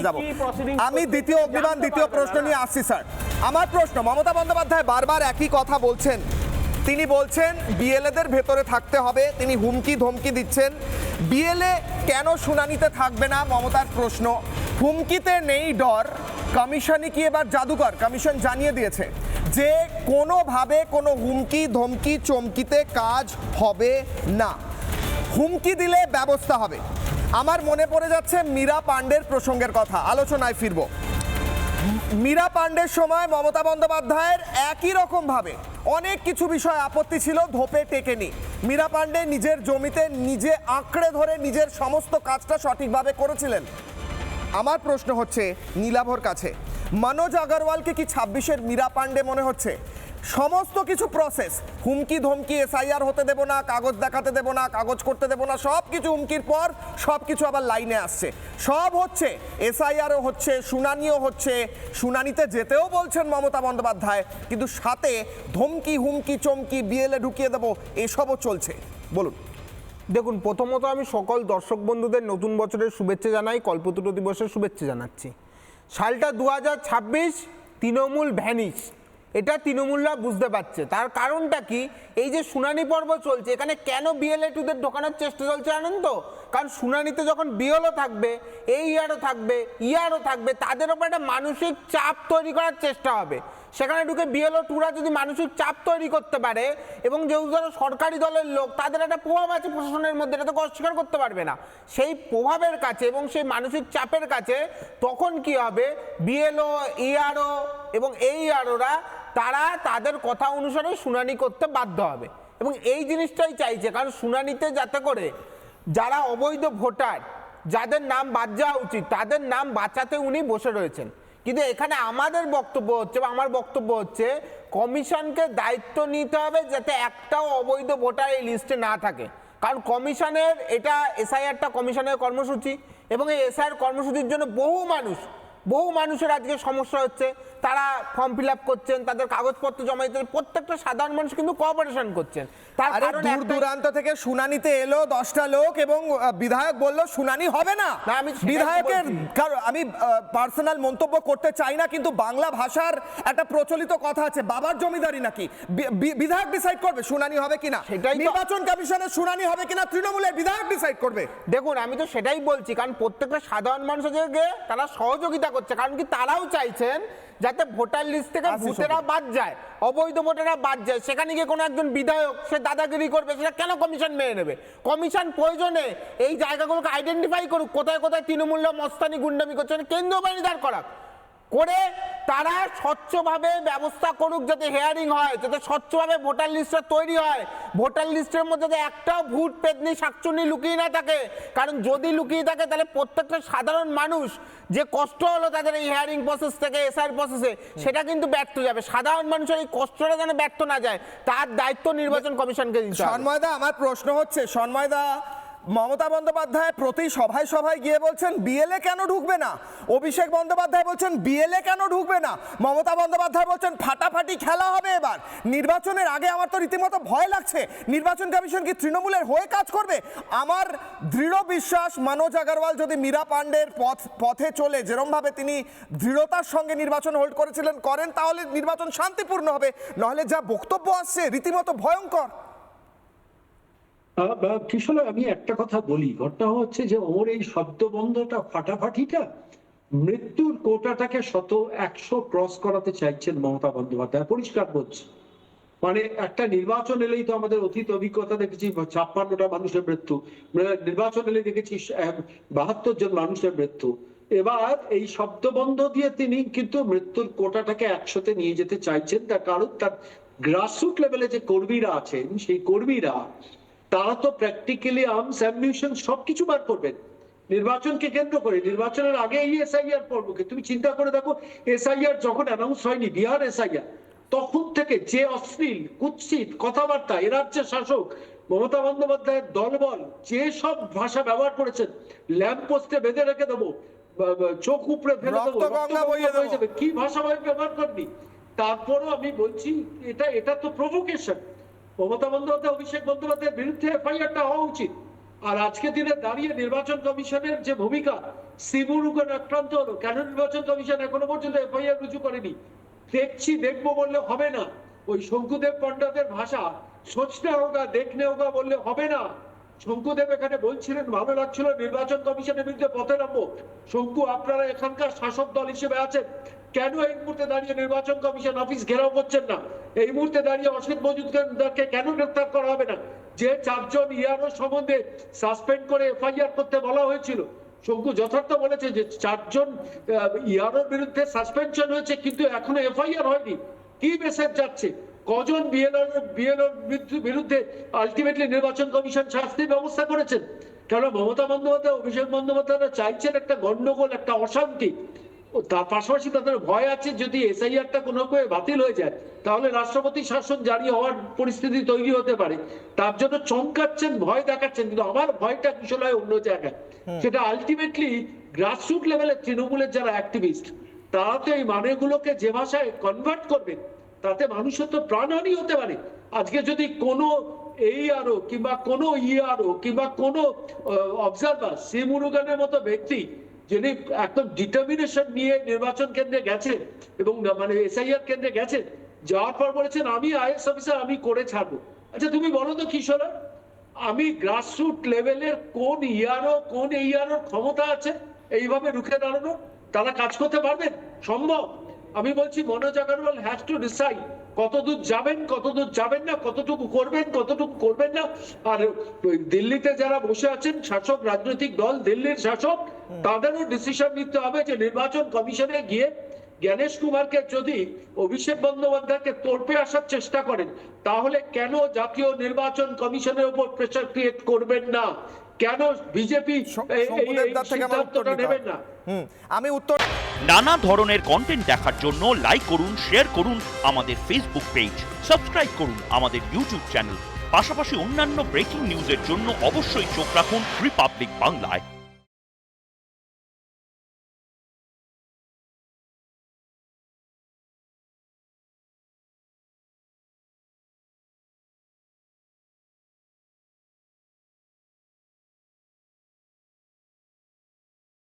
যাব। আমি দ্বিতীয় অগ্নিবাণ দ্বিতীয় প্রশ্ন নিয়ে আসছি স্যার। আমার প্রশ্ন, মমতা বন্দ্যোপাধ্যায় বারবার একই কথা বলছেন। তিনি বলছেন বিএলএদের ভেতরে থাকতে হবে, তিনি হুমকি ধমকি দিচ্ছেন। বিএলএ কেন শুনানিতে থাকবে না মমতার প্রশ্ন। হুমকিতে নেই ডর, কমিশনই কি এবার জাদুকর? কমিশন জানিয়ে দিয়েছে যে কোনোভাবে কোনো হুমকি ধমকি চমকিতে কাজ হবে না, হুমকি দিলে ব্যবস্থা হবে। আমার মনে পড়ে যাচ্ছে মীরা পাণ্ডের প্রসঙ্গের কথা, আলোচনায় ফিরব। মীরা পাণ্ডের সময় মমতা বন্দ্যোপাধ্যায়ের একই রকমভাবে অনেক কিছু বিষয় আপত্তি ছিল, ধোপে টেকেনি। মীরা পাণ্ডে নিজের জমিতে নিজে আঁকড়ে ধরে নিজের সমস্ত কাজটা সঠিকভাবে করেছিলেন। আমার প্রশ্ন হচ্ছে নীলাভর কাছে, মনোজ আগরওয়ালকে কি 26-এর মীরা পাণ্ডে মনে হচ্ছে? সমস্ত কিছু প্রসেস, হুমকি ধমকি, এসআইআর হতে দেব না, কাগজ দেখাতে দেব না, কাগজ করতে দেব না, সব কিছু হুমকির পর সব কিছু আবার লাইনে আসছে, সব হচ্ছে, এসআইআরও হচ্ছে, শুনানিও হচ্ছে, শুনানিতে যেতেও বলছেন মমতা বন্দ্যোপাধ্যায়, কিন্তু সাথে ধমকি হুমকি চমকি বিএলএ ঢুকিয়ে দেবো এসবও চলছে। বলুন। দেখুন, প্রথমত আমি সকল দর্শক বন্ধুদের নতুন বছরের শুভেচ্ছা জানাই, কল্পতরু দিবসের শুভেচ্ছা জানাচ্ছি। সালটা 2026, তৃণমূল ভ্যানিশ, এটা তৃণমূলরা বুঝতে পারছে। তার কারণটা কি, এই যে শুনানি পর্ব চলছে, এখানে কেন বিএলএ-2দের ঢোকানোর চেষ্টা চলছে জানেন তো? কারণ শুনানিতে যখন বিএলও থাকবে, এইআরও থাকবে, ইআরও থাকবে, তাদের ওপর একটা মানসিক চাপ তৈরি করার চেষ্টা হবে। সেখানে ঢুকে বিএলও-2রা যদি মানসিক চাপ তৈরি করতে পারে, এবং যেহেতু যারা সরকারি দলের লোক, তাদের একটা প্রভাব আছে প্রশাসনের মধ্যে, এটা তো অস্বীকার করতে পারবে না। সেই প্রভাবের কাছে এবং সেই মানসিক চাপের কাছে তখন কি হবে, বিএলও, ইআরও এবং এইআরওরা তারা তাদের কথা অনুসারে শুনানি করতে বাধ্য হবে, এবং এই জিনিসটাই চাইছে। কারণ শুনানিতে যাতে করে যারা অবৈধ ভোটার, যাদের নাম বাদ যাওয়া উচিত, তাদের নাম বাঁচাতে উনি বসে রয়েছেন। কিন্তু এখানে আমাদের বক্তব্য হচ্ছে, বা আমার বক্তব্য হচ্ছে, কমিশনকে দায়িত্ব নিতে হবে যাতে একটাও অবৈধ ভোটার এই লিস্টে না থাকে। কারণ কমিশনের এটা এসআইআরটা কমিশনের কর্মসূচি, এবং এই এসআইআর কর্মসূচির জন্য বহু মানুষের আজকে সমস্যা হচ্ছে। তারা ফর্ম ফিল আপ করছেন, তাদের কাগজপত্র জমা দিতে, প্রত্যেকটা সাধারণ মানুষ কিন্তু কোঅপারেশন করছেন। তার কারণ দূর দূরান্ত থেকে শুনানিতে এলো 10টা লোক এবং বিধায়ক বলল শুনানি হবে না। আমি বিধায়কের, আমি পার্সোনাল মন্তব্য করতে চাই না, কিন্তু বাংলা ভাষার একটা প্রচলিত কথা আছে, বাবার জমিদারি নাকি, বিধায়ক ডিসাইড করবে শুনানি হবে কিনা। নির্বাচন কমিশনের শুনানি হবে কিনা তৃণমূলের বিধায়ক ডিসাইড করবে। দেখুন, আমি তো সেটাই বলছি, কারণ প্রত্যেকটা সাধারণ মানুষকে তারা সহযোগিতা করছে। কারণ কি, তারাও চাইছেন যাতে ভোটার লিস্ট থেকে ভোটাররা বাদ যায়, অবৈধ ভোটাররা বাদ যায়। সেখানে গিয়ে কোনো একজন বিধায়ক সে দাদাগিরি করবে, সেটা কেন কমিশন মেনে নেবে? কমিশন প্রয়োজনে এই জায়গাগুলোকে আইডেন্টিফাই করুক, কোথায় কোথায় তৃণমূল্য মস্তানি গুন্ডামি করছে, কেন্দ্রীয় বাহিনী দাঁড় করাক, করে তারা স্বচ্ছভাবে ব্যবস্থা করুক, যাতে হেয়ারিং হয়, যাতে স্বচ্ছভাবে ভোটার লিস্টটা তৈরি হয়, ভোটার লিস্টের মধ্যে যাতে একটাও ভূত পেতনি শাকচুন্নি লুকিয়ে না থাকে। কারণ যদি লুকিয়ে থাকে, তাহলে প্রত্যেকটা সাধারণ মানুষ যে কষ্ট হলো তাদের এই হেয়ারিং প্রসেস থেকে এসআইআর প্রসেসে, সেটা কিন্তু ব্যর্থ যাবে। সাধারণ মানুষের এই কষ্টটা যেন ব্যর্থ না যায়, তার দায়িত্ব নির্বাচন কমিশনকে দিতে হবে। সন্ময়দা, আমার প্রশ্ন হচ্ছে, সন্ময়দা, মমতা বন্দ্যোপাধ্যায় প্রতি সভায় সভায় গিয়ে বলছেন বিএলএ কেন ঢুকবে না, অভিষেক বন্দ্যোপাধ্যায় বলছেন বিএলএ কেন ঢুকবে না, মমতা বন্দ্যোপাধ্যায় বলছেন ফাটাফাটি খেলা হবে এবার নির্বাচনের আগে। আমার তো রীতিমতো ভয় লাগছে, নির্বাচন কমিশন কি তৃণমূলের হয়ে কাজ করবে? আমার দৃঢ় বিশ্বাস, মনোজ আগরওয়াল যদি মীরা পাণ্ডের পথে চলে, যেরমভাবে তিনি দৃঢ়তার সঙ্গে নির্বাচন হোল্ড করেছিলেন করেন, তাহলে নির্বাচন শান্তিপূর্ণ হবে। নাহলে যা বক্তব্য আসছে রীতিমতো ভয়ঙ্কর। কিশোর, আমি একটা কথা বলি, ঘটনা হচ্ছে যে ওর এই শব্দবন্ধটা, ফাটাফাটিটা, মৃত্যুর কোটাটাকে 100 ক্রস করাতে চাইছেন মমতা বন্দ্যোপাধ্যায়, পরিষ্কার বলছে। মানে একটা নির্বাচন এলেই তো আমাদের অতীত অভিজ্ঞতা দেখেছি 56টা মানুষের মৃত্যু, নির্বাচন এলে দেখেছি 72 জন মানুষের মৃত্যু। এবার এই শব্দবন্ধ দিয়ে তিনি কিন্তু মৃত্যুর কোটাটাকে 100-তে নিয়ে যেতে চাইছেন। তার কারণ তার গ্রাসরুট লেভেলে যে কর্মীরা আছেন, সেই কর্মীরা তারা তো প্র্যাকটিক্যালি আর্মস, অ্যামিউনিশন সবকিছু বার করবেন নির্বাচনকে কেন্দ্র করে। নির্বাচনের আগে এই এসআইআর পর্বকে তুমি চিন্তা করে দেখো, এসআইআর যখন অ্যানাউন্স হয়নি, বিহার এসআইআর, তখন থেকে যে অশ্লীল কুৎসিত কথাবার্তা এ রাজ্যের শাসক মমতা বন্দ্যোপাধ্যায়ের দলবল যে সব ভাষা ব্যবহার করেছেন, ল্যাম্প পোস্টে বেঁধে রেখে দেবো, চোখ উপড়ে ফেলে দেবো, কি ভাষা ব্যবহার করবি। তারপরও আমি বলছি, এটা তো প্রভোকেশন। মমতা বন্দ্যোপাধ্যায়, অভিষেক বন্দ্যোপাধ্যায়ের বিরুদ্ধে এফআইআরটা হওয়া উচিত। আর আজকে দিনে দাঁড়িয়ে নির্বাচন কমিশনের যে ভূমিকা, সিমুরুগান আক্রান্ত হলো, কেন নির্বাচন কমিশন এখনো পর্যন্ত এফআইআর রুজু করেনি? দেখবো বললে হবে না। ওই শঙ্কুদেব পণ্ডাতের ভাষা সোচনে হোগা দেখনে হোগা বললে হবে না। শঙ্কুদেব এখানে বলছিলেন ভালো লাগছিল নির্বাচন কমিশনের বিরুদ্ধে পথে নামবো। শঙ্কু, আপনারা এখানকার শাসক দল হিসেবে আছেন, কেন এই মুহূর্তে দাঁড়িয়ে নির্বাচন কমিশন অফিস ঘেরাও করছেন না? এই মুহূর্তে দাঁড়িয়ে অসিত মজুমদারকে কেন গ্রেফতার করা হবে না? যে 4 জন ইয়ারও সম্বন্ধে সাসপেন্ড করে এফআইআর করতে বলা হয়েছিল, শঙ্কু যথার্থ বলেছে যে 4 জন ইয়ারোর বিরুদ্ধে সাসপেনশন হয়েছে, কিন্তু এখনো এফআইআর হয়নি। কি মেসেজ যাচ্ছে? কজন বিএলওর বিরুদ্ধে আলটিমেটলি নির্বাচন কমিশন শাস্তির ব্যবস্থা করেছেন? কারণ মমতা বন্দ্যোপাধ্যায়, অভিষেক বন্দ্যোপাধ্যায়রা চাইছেন একটা গন্ডগোল, একটা অশান্তি। তার পাশাপাশি তাদের ভয় আছে যদি এসআইআরটা কোনো করে বাতিল হয়ে যায় তাহলে রাষ্ট্রপতি শাসন জারি হওয়ার পরিস্থিতি তৈরি হতে পারে। তার জন্য চমকাচ্ছেন, ভয় দেখাচ্ছেন। কিন্তু আমার ভয়টা কুশল হয় অন্য জায়গায়। সেটা আলটিমেটলি গ্রাসরুট লেভেলের তৃণমূলের যারা অ্যাক্টিভিস্ট, তারা তো এই মানেগুলোকে যে ভাষায় কনভার্ট করবেন তাতে মানুষের তো প্রাণহানি হতে পারে। আজকে যদি কোনো এইআরও কিংবা কোনো ইআরও কিংবা কোনো অবজারভার সি মুরুগানের মতো ব্যক্তি যিনি একদম ডিটারমিনেশন নিয়ে নির্বাচন কেন্দ্রে গেছেন এবং মানে এসআইআর কেন্দ্রে গেছেন, যাওয়ার পর বলেছেন আমি আইএস অফিসার, আমি করে ছাড়বো। আচ্ছা তুমি বলো তো কিশোরা, আমি গ্রাসরুট লেভেলের কোন ইআরও কোন এইআরওর ক্ষমতা আছে এইভাবে রুখে দাঁড়ানো? তারা কাজ করতে পারবেন? সম্ভব? আমি বলছি Manoj Agarwal has to decide কতদূর যাবেন, কতদূর যাবেন না, কতটুকু করবেন, কতটুকু করবেন না। আর দিল্লিতে যারা বসে আছেন শাসক রাজনৈতিক দল, দিল্লির শাসক, তাদেরও ডিসিশন নিতে হবে যে নির্বাচন কমিশনে গিয়ে জ্ঞানেশ কুমারকে যদি অভিষেক বন্দ্যোপাধ্যায়কে তোড়পে আসার চেষ্টা করেন তাহলে কেন জাতীয় নির্বাচন কমিশনের উপর প্রেসার ক্রিয়েট করবেন না? কেন বিজেপি এই সিদ্ধান্তটা নেবেন না? আমি উত্তর নানা ধরনের কন্টেন্ট দেখার জন্য লাইক করুন, শেয়ার করুন আমাদের ফেসবুক পেজ, সাবস্ক্রাইব করুন আমাদের ইউটিউব চ্যানেল। পাশাপাশি অন্যান্য ব্রেকিং নিউজের জন্য অবশ্যই চোখ রাখুন রিপাবলিক বাংলায়।